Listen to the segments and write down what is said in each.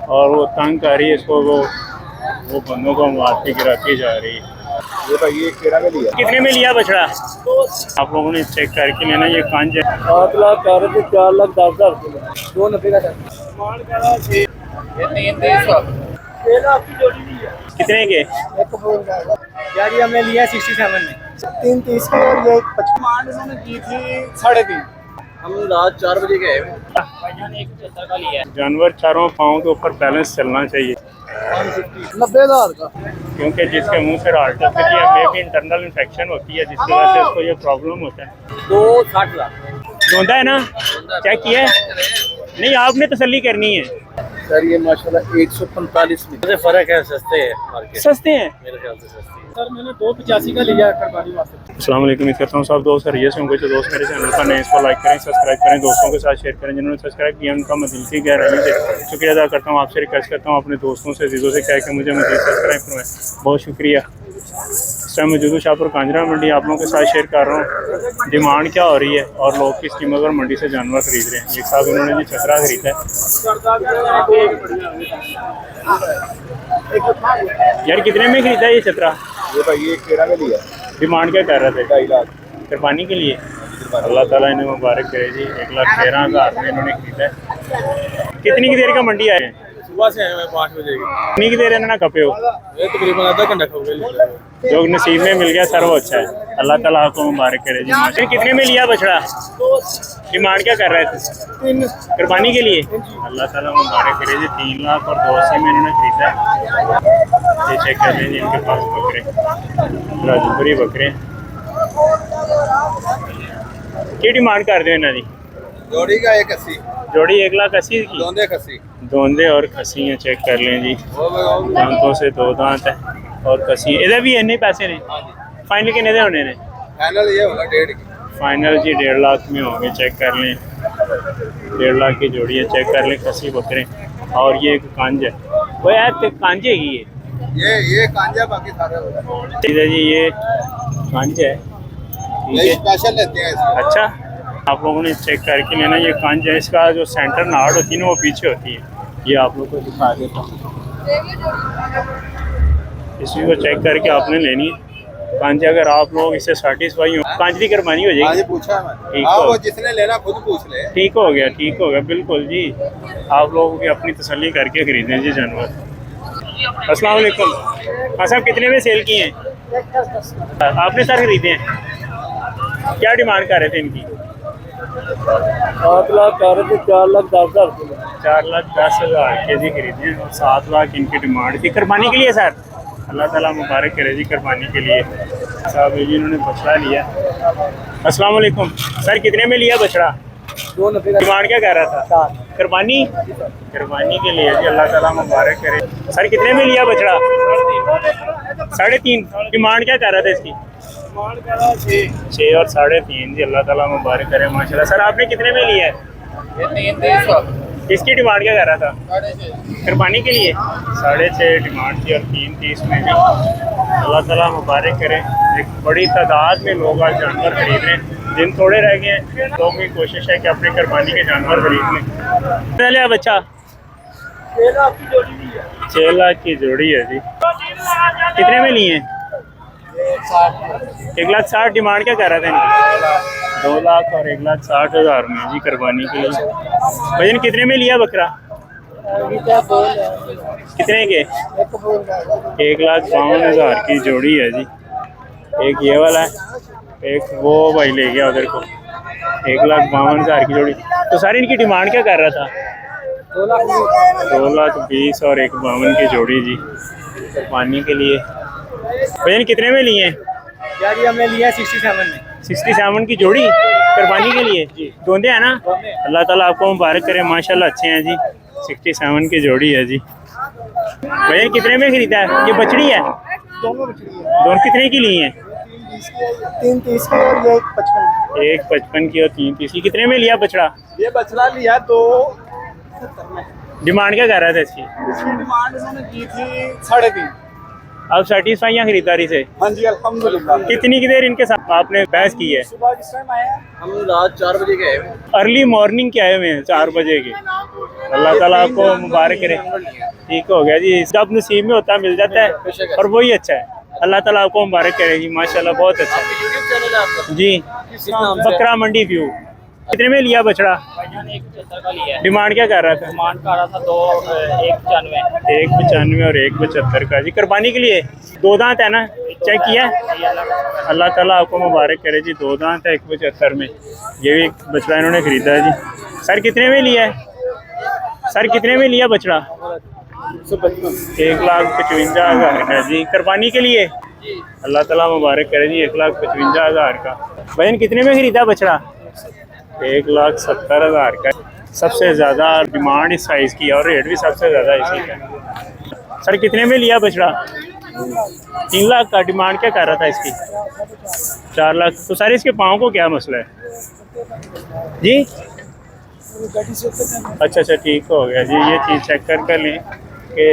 और वो तंग कर रही है इसको, वो बंदों को मार के गिराती जा रही है। ये भाई ये केड़ा में लिया कितने में लिया बछड़ा? आप लोगों ने चेक करके लेना। ये कांच है 7 लाख कह रहे थे, 4,10,000 290 का ये 3,300 लाख की जोड़ी ली है। कितने के? यार ये हमने लिया 67 में 3,30 की और ये 55 उन्होंने की थी 3.5। हम रात 4 बजे गए जानवर चारों पाँव के ऊपर बैलेंस चलना चाहिए 90,000 का, क्योंकि जिसके मुंह से राट होती है में भी इंटरनल इन्फेक्शन होती है, जिसकी वजह से उसको ये प्रॉब्लम होता है। 2,60 लाख धोंदा है ना? चेक किया है? नहीं, आपने तसल्ली करनी है। सर। ये माशाल्लाह 145 में फर्क है, सस्ते है मार्केट, सस्ते हैं मेरे ख्याल से सस्ते है। सर मैंने 285 का लिया कुर्बानी वास्ते। अस्सलाम वालेकुम, उम्मीद करता हूँ सब दोस्त खैरियत से होंगे। जो दोस्त मेरे चैनल पर नए, इसको लाइक करें, सब्सक्राइब करें, दोस्तों के साथ शेयर करें। जिन्होंने सब्सक्राइब किया उनका मैं दिल की गहराई से शुक्रिया अदा करता हूँ। आपसे रिक्वेस्ट करता हूँ अपने दोस्तों से, चीज़ों से कह के मुझे सब्सक्राइब करवाएं। बहुत शुक्रिया। इस टाइम मौजूद हूँ शाहपुर कांजरा मंडी, आप लोगों के साथ शेयर कर रहा हूँ डिमांड क्या हो रही है और लोग किस कीमत पर मंडी से जानवर खरीद रहे हैं। एक साहब इन्होंने भी चतरा खरीदा है। यार कितने में खरीदा ये चतरा? ये भाई ये केड़ा में लिया डिमांड क्या कर रहे थे? 2.5 लाख कुर्बानी के लिए। अल्लाह ताला इन्हें मुबारक करे जी। 1,13,000 में इन्होंने खरीदा है। कितनी की देर का मंडी आए हैं? सुबह से आए हैं 5 बजे की। कितनी की देर है ना कपे हो? ये तकरीबन आधा घंटा हो गया। जो नसीब में मिल गया सर वो अच्छा है। अल्लाह ताला आपको मुबारक करे जी। माशाल्लाह। कितने में लिया बछड़ा? डिमांड क्या कर रहे थे? कुर्बानी के लिए। अल्लाह ताला मुबारक करे जी। 3 लाख और 280 में इन्होंने खरीदा है। ये चेक कर लें जी, इनके पास बकरे राजपुरी बकरे की डिमांड कर दो इन्हों की? जोड़ी का 180, जोड़ी 1,80,000 की। दोंदे खसी दोंदे और खसी हैं, चेक कर लें जी। दांतों से 2 दांत है और खसी। इधर भी इन्ने पैसे ने? फाइनल कितने दे होने ने? फाइनल ये होगा 1.5 की। फाइनल जी 1.5 लाख में होंगे। चेक कर लें, 1.5 लाख की जोड़ी है। चेक कर लें खसी बकरे। और ये एक कांज है, वो यार कांजे ही ये कांजा, बाकी सारे होगा। ठीक है जी, ये कांज है। ठीक ये है, स्पेशल लेते हैं इसको। अच्छा आप लोगों ने चेक करके लेना। ये कांज है, इसका जो सेंटर नाड़ होती है ना वो पीछे होती है। ये आप लोग को दिखा देता हूँ, इसी को चेक करके आपने लेनी है कांज। अगर आप लोग इससे सेटिस्फाई हो, कांज की कुर्बानी हो जाएगी। पूछा मैंने। ठीक हाँ, हो, वो जिसने लेना खुद पूछ ले। ठीक हो गया, ठीक हो गया, बिल्कुल जी। आप लोगों की अपनी तसल्ली करके खरीदें जी जानवर। अस्सलाम वालेकुम। हाँ साहब, कितने में सेल किए हैं आपने? सर खरीदे हैं। क्या डिमांड कर रहे थे इनकी? 7 लाख कह रहे थे, 4,10,000 4,10,000 के जी खरीदे हैं और 7 लाख इनकी डिमांड थी। कुर्बानी के लिए सर? अल्लाह ताला मुबारक करे जी कुर्बानी के लिए। साहब जी इन्होंने बछड़ा लिया। अस्सलाम वालेकुम सर, कितने में लिया बछड़ा? 290 का। डिमांड क्या कर रहा था? कुर्बानी? कुर्बानी के लिए जी, अल्लाह ताला मुबारक करे। सर कितने में लिया बछड़ा? 3.5। डिमांड क्या कर रहा था इसकी? 6 और 3.5 जी, अल्लाह ताला मुबारक करे माशाल्लाह। सर आपने कितने में लिया है? ये 3,300। इसकी डिमांड क्या कर रहा था? कुर्बानी के लिए 6.5 डिमांड थी और 3,30 में भी। अल्लाह ताला मुबारक करे। एक बड़ी तादाद में लोग आज जानवर खरीद रहे हैं। दिन थोड़े रह गए हैं, लोगों की कोशिश है कि अपने कुर्बानी के जानवर खरीद लें। पहले बच्चा 6 लाख की जोड़ी ली है। 6 लाख की जोड़ी है जी। कितने में लिए हैं? 1,60,000। डिमांड क्या कर रहा था इनकी? 2 लाख और 1,60,000 में जी कुर्बानी के लिए। भजन कितने में लिया बकरा? कितने के? 1,52,000 की जोड़ी है जी। एक ये वाला है, एक वो भाई ले गया उधर को। 1,52,000 की जोड़ी। तो सारी इनकी डिमांड क्या कर रहा था? 2,20,000 और 1,52,000 की जोड़ी जी कुर्बानी के लिए। भजन कितने में लिए हैं? यार ये हमने लिया 67 में 67 की जोड़ी कुर्बानी के लिए जी। दोंदे हैं ना? अल्लाह ताला आपको मुबारक करे, माशाल्लाह अच्छे हैं जी। 67 की जोड़ी है जी। भैया कितने में खरीदा है? ये बछड़ी है? दोनों कितने की ली हैं? 3,30 की और ये 55। एक 55 की और 3,30 की। कितने में लिया बछड़ा? ये बछड़ा लिया 2,70 में। डिमांड क्या कर रहा था इसकी? इसकी डिमांड उन्होंने की थी 3.5। आप सेटिस्फाई हैं खरीदारी से? हाँ जी अल्हम्दुलिल्लाह। कितनी की देर इनके साथ आपने बहस की है? सुबह किस टाइम आए हैं? हम रात 4 बजे के आए हैं। अर्ली मॉर्निंग के आए हुए हैं 4 बजे के। अल्लाह ताला आपको मुबारक करे। ठीक हो गया जी, जब नसीब में होता है मिल जाता है और वही अच्छा है। अल्लाह ताला आपको मुबारक करे जी, माशाल्लाह बहुत अच्छा है यूट्यूब चैनल है आपका? जी। किस नाम से? बकरा मंडी व्यू। कितने में लिया बछड़ा? 175 का लिया है। डिमांड क्या कर रहा था? डिमांड कर रहा था 195। 195 और 175 का जी। कुर्बानी के लिए 2 दांत है ना, चेक किया? अल्लाह ताला आपको मुबारक करे जी, 2 दांत है 175 में। ये भी एक बछड़ा इन्होंने खरीदा है जी। सर कितने में लिया है? सर कितने में लिया बछड़ा? 1,55,000 का जी। कुर्बानी के लिए अल्लाह ताला मुबारक करे जी, 1,55,000 का। बहन कितने में खरीदा बछड़ा? 1,70,000 का। सबसे ज़्यादा डिमांड इस साइज़ की है और रेट भी सबसे ज़्यादा इसी का। सर कितने में लिया बछड़ा? 3 लाख का। डिमांड क्या कर रहा था इसकी? 4 लाख। तो सर इसके पाँव को क्या मसला है जी? अच्छा ठीक हो गया जी। ये चीज़ चेक कर लें कि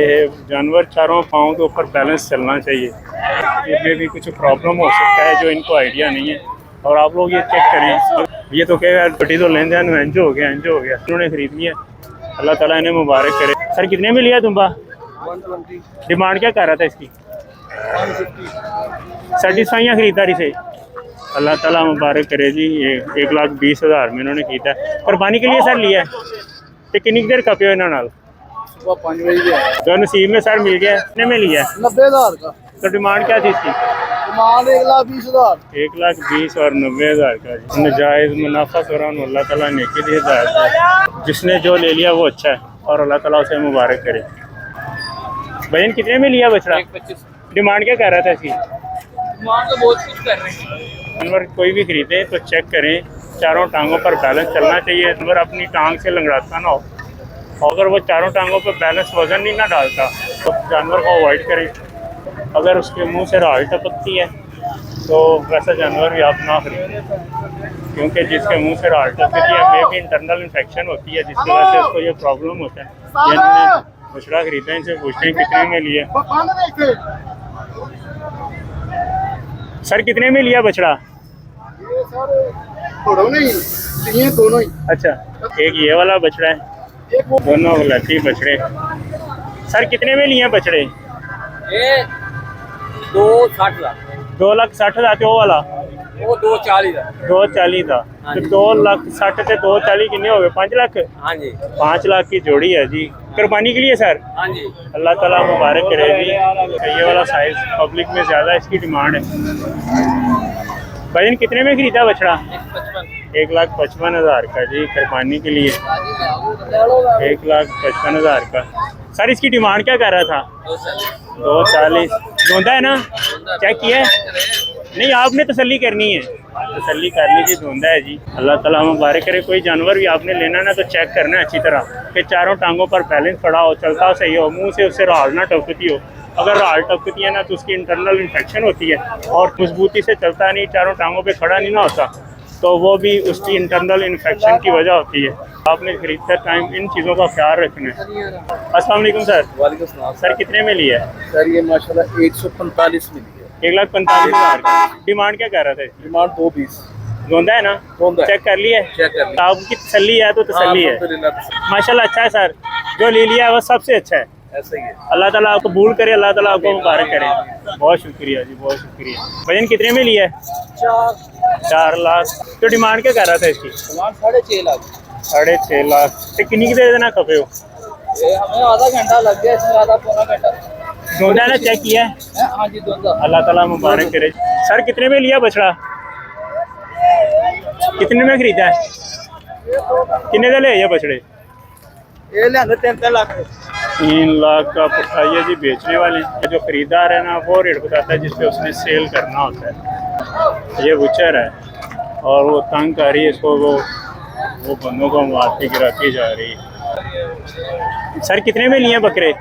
जानवर चारों पाँव के ऊपर बैलेंस चलना चाहिए। इसमें भी कुछ प्रॉब्लम हो सकता है जो इनको आइडिया नहीं है, और आप लोग ये चेक करें। ये तो कहेगा बटी तो लेन देन एंजो हो गया इन्होंने खरीद लिया। अल्लाह ताला इन्हें मुबारक करे। सर कितने में लिया तुम्बा? 120। डिमांड क्या कर रहा था इसकी? 150। सेटिस्फाई हैं खरीदारी से? अल्लाह ताला मुबारक करे जी। ये 1,20,000 में इन्होंने खरीदा है। कुर्बानी के लिए सर लिया है तो कितनी देर कपे हो इन्होंने? सुबह 5 बजे जो नसीब में सर मिल गया। कितने में लिया है? 90,000 का। तो डिमांड क्या थी इसकी? डिमांड 1,20,000। 1,20,000 और 90,000 का जी। नजायज़ मुनाफा करान अल्लाह ताला ने की दी हिदायत। जिसने जो ले लिया वो अच्छा है और अल्लाह ताला उसे मुबारक करे। बहन कितने में लिया बछड़ा? 125। डिमांड क्या कर रहा था इसकी? डिमांड तो बहुत कुछ कर रहे हैं। जानवर कोई भी खरीदे तो चेक करें, चारों टांगों पर बैलेंस चलना चाहिए। जानवर अपनी टांग से लंगड़ाता ना हो, अगर वो चारों टांगों पर बैलेंस वजन नहीं ना डालता तो जानवर को अवॉइड करें। अगर उसके मुंह से राल टपकती है तो वैसा जानवर भी आप ना खरीदें, क्योंकि जिसके मुंह से राल टपकती है मे भी इंटरनल इन्फेक्शन होती है, जिसकी वजह से उसको ये प्रॉब्लम होता है। ये इन्होंने बछड़ा खरीदा है, इनसे पूछते हैं कितने में लिया। सर कितने में लिया बछड़ा? दोनों ही। अच्छा, एक ये वाला बछड़ा है, दोनों गलती बछड़े। सर कितने में लिए बछड़े? ये 260 था। 2,60,000 वो वाला? वो 240 था। 240 था। तो 2,60,000 से 240 कितने हो गए? 5 लाख। हाँ जी। 5 लाख की जोड़ी है जी। कुर्बानी के लिए सर? हाँ जी। अल्लाह ताला मुबारक करे जी। ये वाला साइज पब्लिक में ज़्यादा इसकी डिमांड है। भाई कितने में खरीदा बछड़ा? 1,55,000 का जी। कुर्बानी के लिए 1,55,000 का। सर इसकी डिमांड क्या कर रहा था? 240। धोंदा है ना? चेक किया है? नहीं, आपने तसल्ली करनी है, तसल्ली कर लीजिए। धोंदा है जी। अल्लाह ताला मुबारक करे। कोई जानवर भी आपने लेना ना तो चेक करना है अच्छी तरह कि चारों टांगों पर बैलेंस पड़ा हो, चलता सही हो, मुंह से उससे राल ना टपकती हो। अगर राल टपकती है ना तो उसकी इंटरनल इन्फेक्शन होती है और मजबूती से चलता नहीं, चारों टांगों पे खड़ा नहीं ना होता, तो वो भी उसकी इंटरनल इन्फेक्शन की वजह होती है। आपने खरीदते टाइम इन चीज़ों का ख्याल रखना है। अस्सलाम वालेकुम सर। वालेकुम सलाम। सर कितने में लिया है? सर ये माशाल्लाह 145 में लिया। 1,45,000 का। डिमांड क्या कर रहा था? डिमांड 220। धोंदा है ना? धोंदा है। चेक कर लिया है? चेक कर लिया। आपकी तसल्ली है तो तसल्ली है। माशाल्लाह अच्छा है सर, जो ले लिया है वो सबसे अच्छा है। ऐसा ही है। अल्लाह ताला आपको कबूल करे, अल्लाह ताला आपको मुबारक करे। बहुत शुक्रिया जी, बहुत शुक्रिया। वजन कितने में लिया है? 4 लाख। तो डिमांड क्या कर रहा था इसकी? डिमांड 6.5 लाख। 6.5 लाख। तो कितनी की दे देना खपे हो? हमें आधा घंटा लग गया, इसमें आधा पौना घंटा। धोंदा ना चेक किया है? हाँ जी, दोनों। अल्लाह ताला मुबारक करे। सर कितने में लिया बछड़ा? कितने में खरीदा है? कितने का ले ये बछड़े? ये लेंगे 3 लाख। 3 लाख का बताइए जी। बेचने वाले जो खरीदार है ना वो रेट बताता है जिसपे उसने सेल करना होता है। ये बुचर है और वो तंग कर रही है इसको, वो बंदों को मारती गिराती जा रही है। सर कितने में लिए बकरे?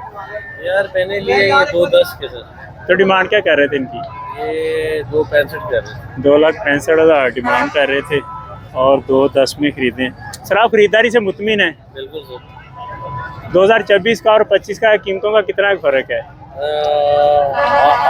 यार मैंने लिए ये 210 के सर। तो डिमांड क्या कर रहे थे इनकी? ये 265 कर रहे। 2,65,000 डिमांड कर रहे थे और 210 में खरीदे। सर आप खरीदारी से मुतमिन हैं? बिल्कुल सर। 2024 का और 25 का कीमतों का कितना फ़र्क है?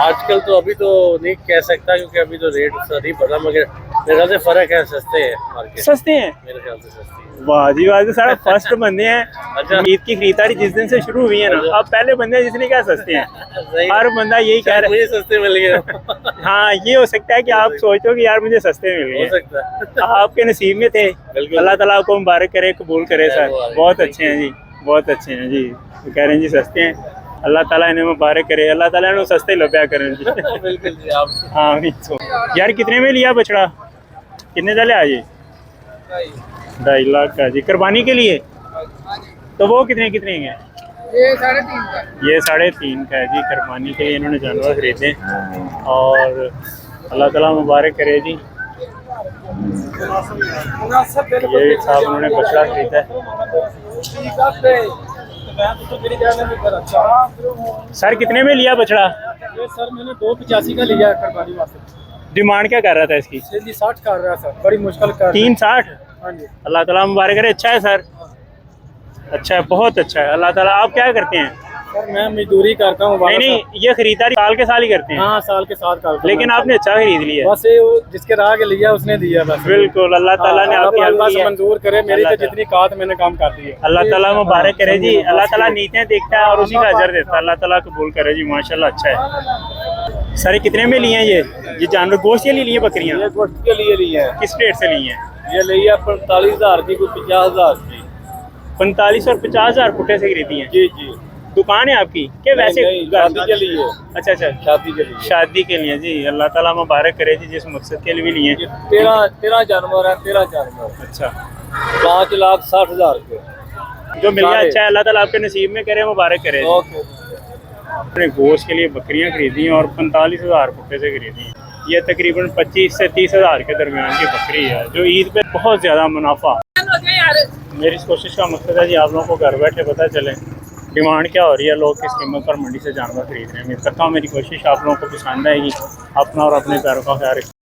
आजकल तो अभी तो नहीं कह सकता क्योंकि अभी तो रेट नहीं पता, मगर मेरे ख्याल से फर्क है, सस्ते हैं मार्केट, सस्ते हैं। मेरे ख्याल से सस्ते हैं। वाह जी वाह, तो सारा फर्स्ट बंदे हैं। अच्छा। ईद की खरीदारी जिस दिन से शुरू हुई है ना, अब पहले बंदे हैं जिसने क्या सस्ते हैं। सही। हर बंदा यही कह रहा मुझे सस्ते मिल गए है। हाँ, ये हो सकता है कि आप सोचते हो कि यार मुझे सस्ते मिल हो गए, सकता है। आपके नसीब में थे। बिल्कुल। अल्लाह ताला आपको मुबारक करे, कबूल करे सर। मुबारक। बहुत अच्छे हैं जी, बहुत अच्छे हैं जी। वो कह रहे हैं जी सस्ते हैं, अल्लाह ताला इन्हें मुबारक करे, अल्लाह ताला इन्हें सस्ते लभ्या करें जी। बिल्कुल जी आप। हाँ तो यार कितने में लिया बछड़ा, कितने चले आज? 2.5 लाख का जी, कुर्बानी के लिए। तो वो कितने कितने के हैं? ये 3.5 का। ये 3.5 का है जी, कुर्बानी के लिए इन्होंने जानवर खरीदे और अल्लाह ताला मुबारक करे जी। ये एक साहब उन्होंने बछड़ा खरीदा है। सर कितने में लिया बछड़ा? ये सर मैंने 2.85 का लिया है कुर्बानी वास्ते। डिमांड क्या कर रहा था इसकी? 60 कर रहा है सर, बड़ी मुश्किल कर 3.60। हाँ जी। अल्लाह ताला मुबारक करे। अच्छा है सर, अच्छा है, बहुत अच्छा है। अल्लाह ताला। आप क्या करते हैं? सर मैं मजदूरी करता हूँ। नहीं नहीं, ये खरीदारी साल के साल ही करते हैं। हाँ साल के साथ करता हूँ। लेकिन आपने अच्छा खरीद लिया। बस ये वो जिसके राह के लिया उसने दिया बस। बिल्कुल, अल्लाह ताला ने आपकी हेल्प अल्लाह की से है। मंजूर करे, मेरी अल्लाह तो ताला। जितनी कात मैंने काम कर दी है। अल्लाह ताला मुबारक करे जी। अल्लाह ताला नीयतें देखता है और उसी का अजर देता है। अल्लाह ताला कबूल करे जी, माशाल्लाह अच्छा है। सर कितने में लिए हैं ये जानवर? गोश्त के लिए लिए बकरियां? ये गोश्त के लिए लिए है। किस रेट से लिए हैं? ये लिया 45,000 की, कोई 50,000 की। 45 और 50,000 फुटे से खरीदी हैं। जी जी। दुकान है आपकी क्या? वैसे नहीं, शादी के लिए। अच्छा अच्छा, शादी के लिए। शादी के लिए जी। अल्लाह ताला मुबारक करे जी, जिस मकसद के लिए भी लिए। ये 13 जानवर है, 13 जानवर। अच्छा, 5,60,000 के जो मिल गया सारे। अच्छा है, अल्लाह ताला आपके नसीब में करे, मुबारक करे जी। ओके। अपने गोश्त के लिए बकरियां खरीदी हैं और 45,000 रुपये से खरीदी हैं। ये तकरीबन 25 से 30,000 के दरमियान की बकरी है, जो ईद पे बहुत ज़्यादा मुनाफा। मेरी इस कोशिश का मकसद है जी आप लोगों को घर बैठे पता चले डिमांड क्या हो रही है, लोग किस कीमत पर मंडी से जानवर खरीद रहे हैं। उम्मीद करता हूँ मेरी कोशिश आप लोगों को पसंद आएगी। अपना और अपने पैरों का ख्याल रखें।